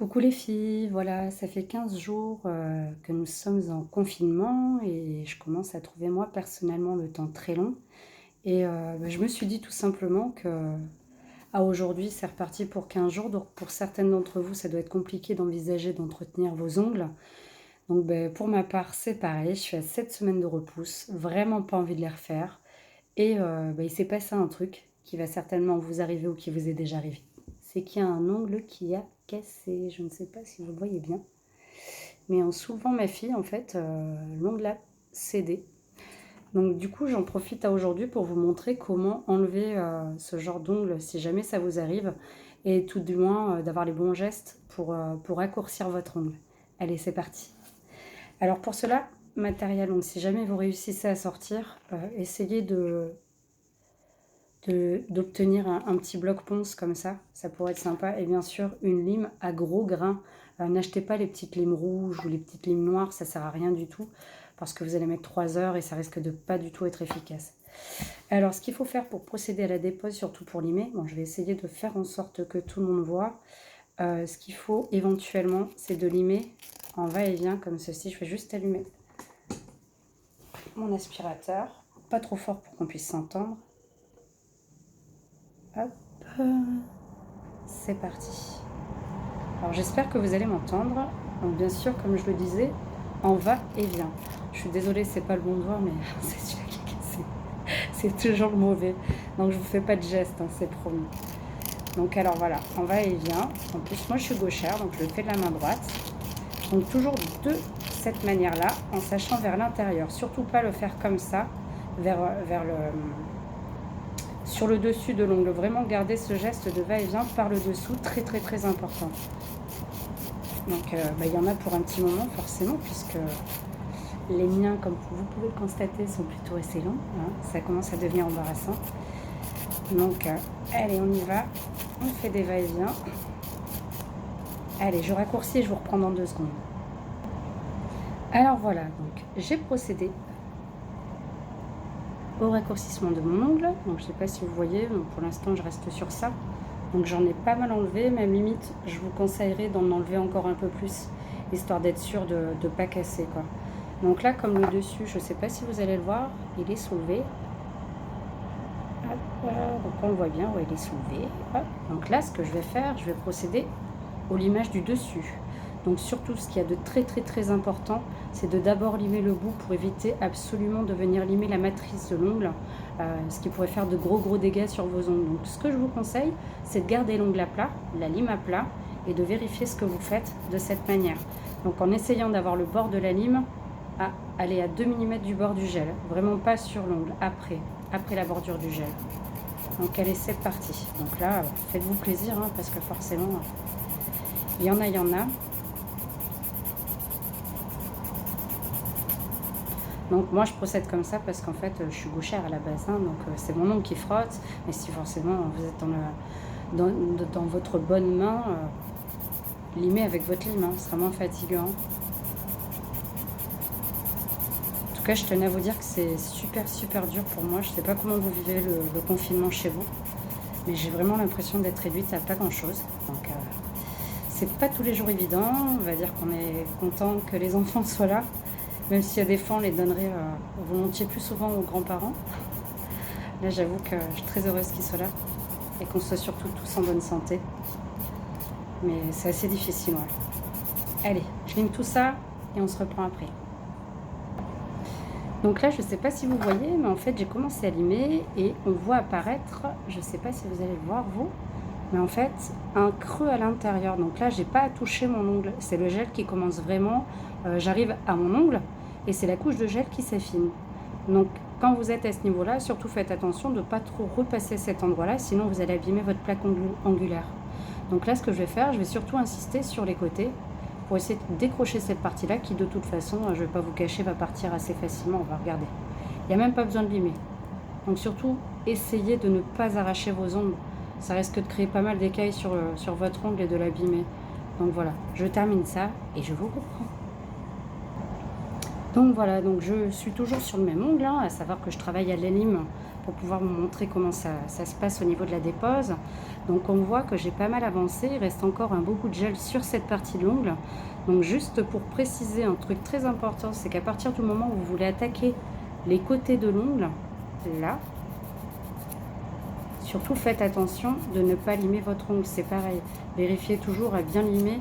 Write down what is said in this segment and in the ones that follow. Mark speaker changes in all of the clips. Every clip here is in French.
Speaker 1: Coucou les filles, voilà, ça fait 15 jours que nous sommes en confinement et je commence à trouver moi personnellement le temps très long. Et je me suis dit tout simplement que à aujourd'hui c'est reparti pour 15 jours, donc pour certaines d'entre vous ça doit être compliqué d'envisager d'entretenir vos ongles. Donc pour ma part c'est pareil, je suis à 7 semaines de repousse, vraiment pas envie de les refaire. Et il s'est passé un truc qui va certainement vous arriver ou qui vous est déjà arrivé. C'est qu'il y a un ongle qui a cassé. Je ne sais pas si vous le voyez bien. Mais en soulevant ma fille, en fait, l'ongle a cédé. Donc du coup, j'en profite à aujourd'hui pour vous montrer comment enlever ce genre d'ongle si jamais ça vous arrive. Et tout du moins d'avoir les bons gestes pour raccourcir votre ongle. Allez, c'est parti. Alors pour cela, matériel, donc si jamais vous réussissez à sortir, essayez d'obtenir un petit bloc ponce comme ça pourrait être sympa. Et bien sûr, une lime à gros grains. N'achetez pas les petites limes rouges ou les petites limes noires, ça sert à rien du tout, parce que vous allez mettre 3 heures et ça risque de pas du tout être efficace. Alors, ce qu'il faut faire pour procéder à la dépose, surtout pour limer, bon, je vais essayer de faire en sorte que tout le monde voit. Ce qu'il faut éventuellement, c'est de limer en va-et-vient comme ceci. Je vais juste allumer mon aspirateur, pas trop fort pour qu'on puisse s'entendre. Hop, c'est parti. Alors j'espère que vous allez m'entendre. Donc bien sûr, comme je le disais, en va-et-vient. Je suis désolée, c'est pas le bon doigt, mais c'est celui-là qui est cassé. C'est toujours le mauvais. Donc je vous fais pas de geste, hein, c'est promis. Donc alors voilà, en va-et-vient. En plus, moi je suis gauchère, donc je le fais de la main droite. Donc toujours de cette manière-là, en sachant vers l'intérieur. Surtout pas le faire comme ça, sur le dessus de l'ongle. Vraiment garder ce geste de va-et-vient par le dessous, très très très important. Donc il y en a pour un petit moment forcément, puisque les miens, comme vous pouvez le constater, sont plutôt assez longs, hein. Ça commence à devenir embarrassant. Donc allez, on y va, on fait des va-et-vient. Allez, je raccourcis et je vous reprends dans 2 secondes. Alors voilà, donc j'ai procédé au raccourcissement de mon ongle. Donc je ne sais pas si vous voyez, donc pour l'instant je reste sur ça. Donc j'en ai pas mal enlevé, même limite je vous conseillerais d'en enlever encore un peu plus, histoire d'être sûr de ne pas casser, quoi. Donc là, comme le dessus, je ne sais pas si vous allez le voir, il est soulevé. Hop, donc on le voit bien, ouais, il est soulevé. Hop. Donc là, ce que je vais faire, je vais procéder au limage du dessus. Donc surtout, ce qu'il y a de très très très important, c'est de d'abord limer le bout pour éviter absolument de venir limer la matrice de l'ongle, ce qui pourrait faire de gros dégâts sur vos ongles. Donc ce que je vous conseille, c'est de garder l'ongle à plat, la lime à plat, et de vérifier ce que vous faites de cette manière. Donc en essayant d'avoir le bord de la lime à aller à 2 mm du bord du gel, vraiment pas sur l'ongle, après la bordure du gel. Donc allez, c'est parti. Donc là, faites-vous plaisir, hein, parce que forcément, il y en a. Donc moi je procède comme ça parce qu'en fait je suis gauchère à la base, hein, donc c'est mon ongle qui frotte. Mais si forcément vous êtes dans votre bonne main, limez avec votre lime, hein, ce sera moins fatigant. En tout cas, je tenais à vous dire que c'est super dur pour moi. Je ne sais pas comment vous vivez le confinement chez vous, mais j'ai vraiment l'impression d'être réduite à pas grand chose. Donc c'est pas tous les jours évident. On va dire qu'on est content que les enfants soient là, même s'il y a des fois on les donnerait volontiers plus souvent aux grands-parents. Là, j'avoue que je suis très heureuse qu'ils soient là et qu'on soit surtout tous en bonne santé. Mais c'est assez difficile, ouais. Allez, je lime tout ça et on se reprend après. Donc là, je ne sais pas si vous voyez, mais en fait, j'ai commencé à limer et on voit apparaître, je ne sais pas si vous allez le voir, vous, mais en fait, un creux à l'intérieur. Donc là, j'ai pas à toucher mon ongle. C'est le gel qui commence vraiment. J'arrive à mon ongle et c'est la couche de gel qui s'affine. Donc, quand vous êtes à ce niveau-là, surtout faites attention de ne pas trop repasser cet endroit-là, sinon vous allez abîmer votre plaque angulaire. Donc là, ce que je vais faire, je vais surtout insister sur les côtés pour essayer de décrocher cette partie-là qui, de toute façon, je ne vais pas vous cacher, va partir assez facilement. On va regarder. Il n'y a même pas besoin de limer. Donc surtout, essayez de ne pas arracher vos ongles. Ça risque de créer pas mal d'écailles sur votre ongle et de l'abîmer. Donc voilà, je termine ça et je vous reprends. Donc voilà, donc je suis toujours sur le même ongle, hein, à savoir que je travaille à la lime pour pouvoir vous montrer comment ça se passe au niveau de la dépose. Donc on voit que j'ai pas mal avancé, il reste encore un beau bout de gel sur cette partie de l'ongle. Donc juste pour préciser un truc très important, c'est qu'à partir du moment où vous voulez attaquer les côtés de l'ongle, là, surtout faites attention de ne pas limer votre ongle, c'est pareil. Vérifiez toujours à bien limer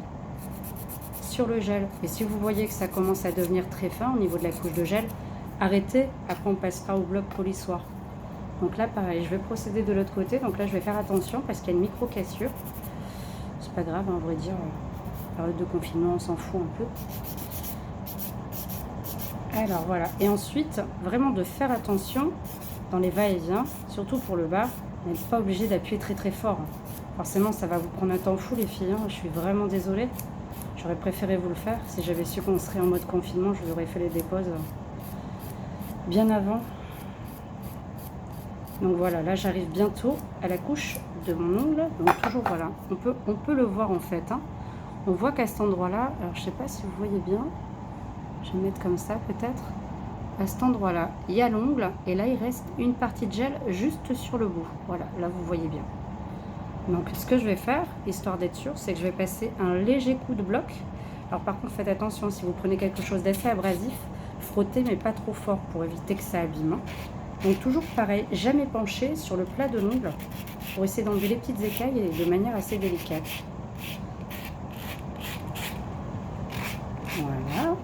Speaker 1: sur le gel. Et si vous voyez que ça commence à devenir très fin au niveau de la couche de gel, arrêtez, après on passera au bloc polissoir. Donc là pareil, je vais procéder de l'autre côté, donc là je vais faire attention parce qu'il y a une micro cassure. C'est pas grave, hein, à vrai dire, période de confinement on s'en fout un peu. Alors voilà, et ensuite vraiment de faire attention dans les va-et-vient, surtout pour le bas, vous n'êtes pas obligé d'appuyer très très fort. Forcément ça va vous prendre un temps fou les filles, hein. Je suis vraiment désolée. J'aurais préféré vous le faire. Si j'avais su qu'on serait en mode confinement, je vous aurais fait les déposes bien avant. Donc voilà, là j'arrive bientôt à la couche de mon ongle. Donc toujours voilà, on peut le voir en fait, hein. On voit qu'à cet endroit-là, alors je sais pas si vous voyez bien, je vais mettre comme ça peut-être. À cet endroit-là, il y a l'ongle et là il reste une partie de gel juste sur le bout. Voilà, là vous voyez bien. Donc ce que je vais faire, histoire d'être sûr, c'est que je vais passer un léger coup de bloc. Alors par contre, faites attention, si vous prenez quelque chose d'assez abrasif, frottez mais pas trop fort pour éviter que ça abîme. Donc toujours pareil, jamais pencher sur le plat de l'ongle pour essayer d'enlever les petites écailles et de manière assez délicate. Voilà.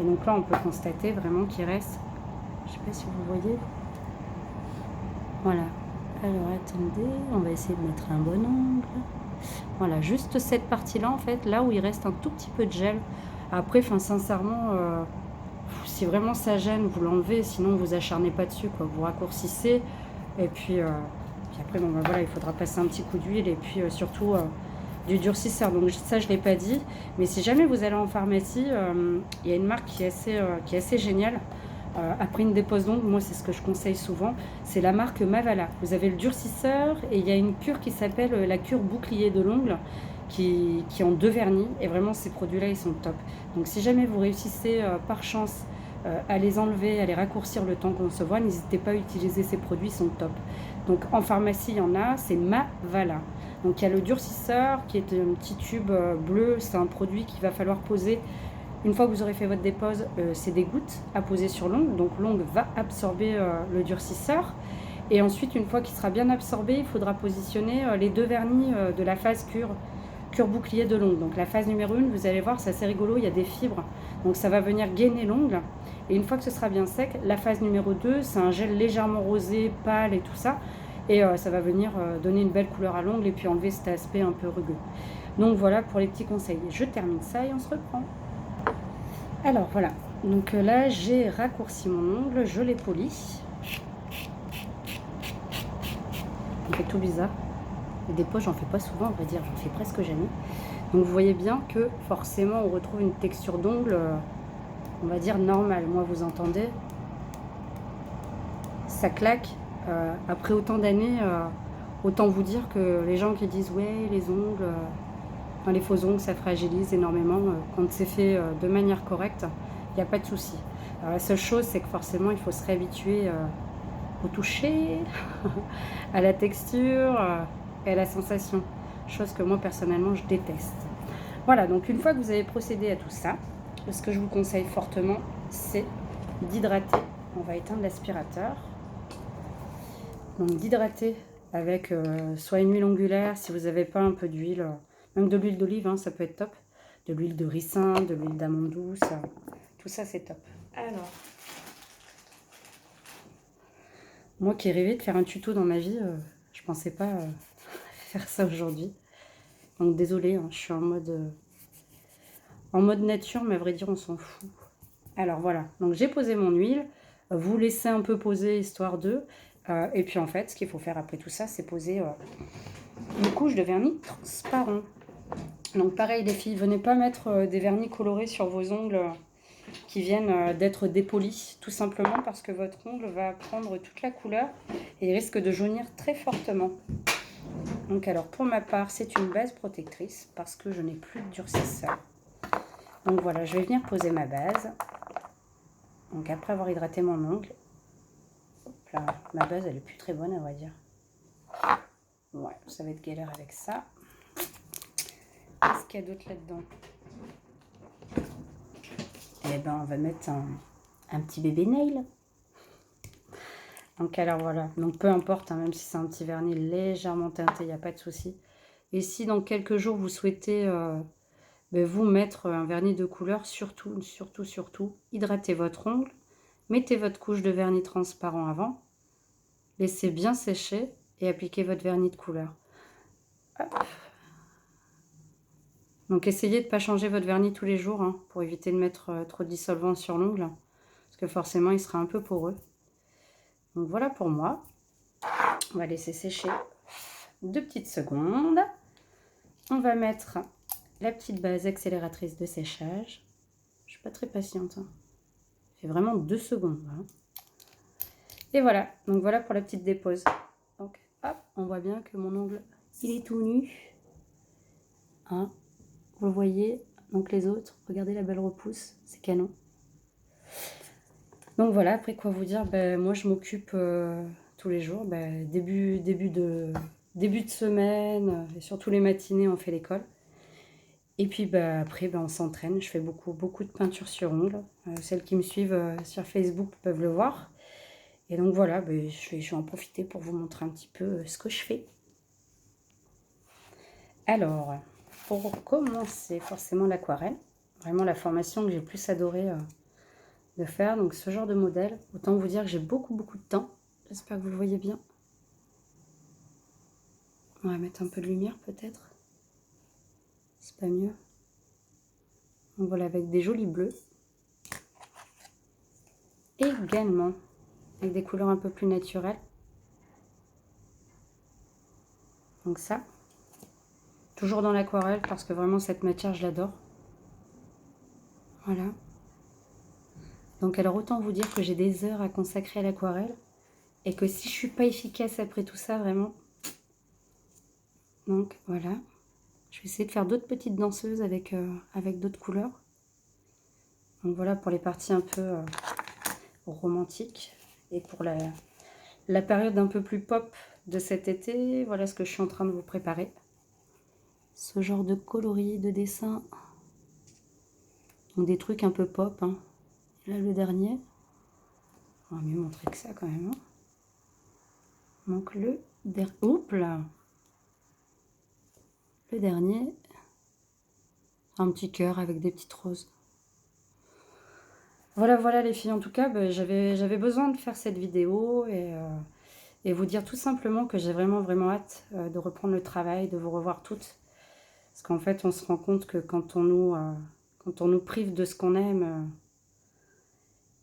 Speaker 1: Et donc là, on peut constater vraiment qu'il reste, je ne sais pas si vous voyez, voilà. Alors attendez, on va essayer de mettre un bon angle. Voilà, juste cette partie-là, en fait, là où il reste un tout petit peu de gel. Après, sincèrement, si vraiment ça gêne, vous l'enlevez, sinon vous acharnez pas dessus, quoi. Vous raccourcissez, et puis après, bon, ben, voilà, il faudra passer un petit coup d'huile, et puis surtout du durcisseur. Donc ça, je ne l'ai pas dit, mais si jamais vous allez en pharmacie, il y a une marque qui est assez géniale. Après une dépose d'ongles, moi c'est ce que je conseille souvent, c'est la marque Mavala. Vous avez le durcisseur et il y a une cure qui s'appelle la cure bouclier de l'ongle qui ont 2 vernis et vraiment ces produits-là ils sont top. Donc si jamais vous réussissez par chance à les enlever, à les raccourcir le temps qu'on se voit, n'hésitez pas à utiliser ces produits, ils sont top. Donc en pharmacie il y en a, c'est Mavala. Donc il y a le durcisseur qui est un petit tube bleu, c'est un produit qu'il va falloir poser. Une fois que vous aurez fait votre dépose, c'est des gouttes à poser sur l'ongle. Donc l'ongle va absorber le durcisseur. Et ensuite, une fois qu'il sera bien absorbé, il faudra positionner les 2 vernis de la phase cure bouclier de l'ongle. Donc la phase numéro 1, vous allez voir, c'est assez rigolo, il y a des fibres. Donc ça va venir gainer l'ongle. Et une fois que ce sera bien sec, la phase numéro 2, c'est un gel légèrement rosé, pâle et tout ça. Et ça va venir donner une belle couleur à l'ongle et puis enlever cet aspect un peu rugueux. Donc voilà pour les petits conseils. Je termine ça et on se reprend. Alors voilà, donc là j'ai raccourci mon ongle, je l'ai poli. Il fait tout bizarre. Les dépôts j'en fais pas souvent, on va dire, j'en fais presque jamais. Donc vous voyez bien que forcément on retrouve une texture d'ongle, on va dire normale. Moi vous entendez, ça claque. Après autant d'années, autant vous dire que les gens qui disent ouais les ongles... les faux ongles, ça fragilise énormément. Quand c'est fait de manière correcte, il n'y a pas de souci. Alors, la seule chose, c'est que forcément, il faut se réhabituer au toucher, à la texture et à la sensation. Chose que moi, personnellement, je déteste. Voilà, donc une fois que vous avez procédé à tout ça, ce que je vous conseille fortement, c'est d'hydrater. On va éteindre l'aspirateur. Donc d'hydrater avec soit une huile ongulaire, si vous n'avez pas un peu d'huile... Même de l'huile d'olive, hein, ça peut être top. De l'huile de ricin, de l'huile d'amande douce. Tout ça, c'est top. Alors, moi qui ai rêvé de faire un tuto dans ma vie, je pensais pas faire ça aujourd'hui. Donc désolée, hein, je suis en mode nature, mais à vrai dire, on s'en fout. Alors voilà, donc j'ai posé mon huile. Vous laissez un peu poser, histoire de... et puis en fait, ce qu'il faut faire après tout ça, c'est poser une couche de vernis transparent. Donc pareil les filles, venez pas mettre des vernis colorés sur vos ongles qui viennent d'être dépolis, tout simplement parce que votre ongle va prendre toute la couleur et il risque de jaunir très fortement. Donc alors pour ma part, c'est une base protectrice parce que je n'ai plus de durcisseur. Donc voilà, je vais venir poser ma base. Donc après avoir hydraté mon ongle, hop là. Ma base, elle est plus très bonne, à vrai dire. Ouais, ça va être galère avec ça. Qu'est-ce qu'il y a d'autre là-dedans? Eh ben, on va mettre un petit bébé nail. Donc, alors voilà. Donc, peu importe, hein, même si c'est un petit vernis légèrement teinté, il n'y a pas de souci. Et si dans quelques jours, vous souhaitez vous mettre un vernis de couleur, surtout, hydratez votre ongle. Mettez votre couche de vernis transparent avant. Laissez bien sécher et appliquez votre vernis de couleur. Hop. Donc, essayez de ne pas changer votre vernis tous les jours hein, pour éviter de mettre trop de dissolvant sur l'ongle. Parce que forcément, il sera un peu poreux. Donc, voilà pour moi. On va laisser sécher 2 petites secondes. On va mettre la petite base accélératrice de séchage. Je ne suis pas très patiente. Hein. Ça fait vraiment 2 secondes. Hein. Et voilà. Donc, voilà pour la petite dépose. Donc, hop, on voit bien que mon ongle, il est tout nu. Hein. Vous le voyez, donc les autres, regardez la belle repousse, c'est canon. Donc voilà, après quoi vous dire, moi je m'occupe tous les jours, début de semaine, et surtout les matinées on fait l'école. Et puis après on s'entraîne, je fais beaucoup de peinture sur ongles. Celles qui me suivent sur Facebook peuvent le voir. Et donc voilà, je vais en profiter pour vous montrer un petit peu ce que je fais. Alors... Pour commencer, forcément l'aquarelle, vraiment la formation que j'ai plus adoré de faire. Donc ce genre de modèle, autant vous dire que j'ai beaucoup de temps. J'espère que vous le voyez bien. On va mettre un peu de lumière peut-être. C'est pas mieux. Donc voilà, avec des jolis bleus. Et également avec des couleurs un peu plus naturelles. Donc ça. Toujours dans l'aquarelle parce que vraiment cette matière je l'adore. Voilà. Donc alors autant vous dire que j'ai des heures à consacrer à l'aquarelle. Et que si je suis pas efficace après tout ça, vraiment. Donc voilà. Je vais essayer de faire d'autres petites danseuses avec d'autres couleurs. Donc voilà pour les parties un peu romantiques. Et pour la période un peu plus pop de cet été, voilà ce que je suis en train de vous préparer. Ce genre de coloris, de dessin. Donc des trucs un peu pop. Hein. Là le dernier. On va mieux montrer que ça quand même. Hein. Donc le dernier. Oups là. Le dernier. Un petit cœur avec des petites roses. Voilà les filles, en tout cas, j'avais besoin de faire cette vidéo et vous dire tout simplement que j'ai vraiment hâte de reprendre le travail, de vous revoir toutes. Parce qu'en fait, on se rend compte que quand on nous prive de ce qu'on aime,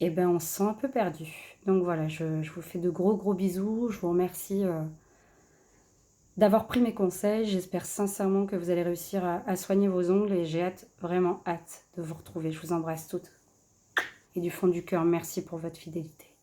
Speaker 1: on se sent un peu perdu. Donc voilà, je vous fais de gros bisous, je vous remercie d'avoir pris mes conseils. J'espère sincèrement que vous allez réussir à soigner vos ongles et j'ai vraiment hâte de vous retrouver. Je vous embrasse toutes. Et du fond du cœur, merci pour votre fidélité.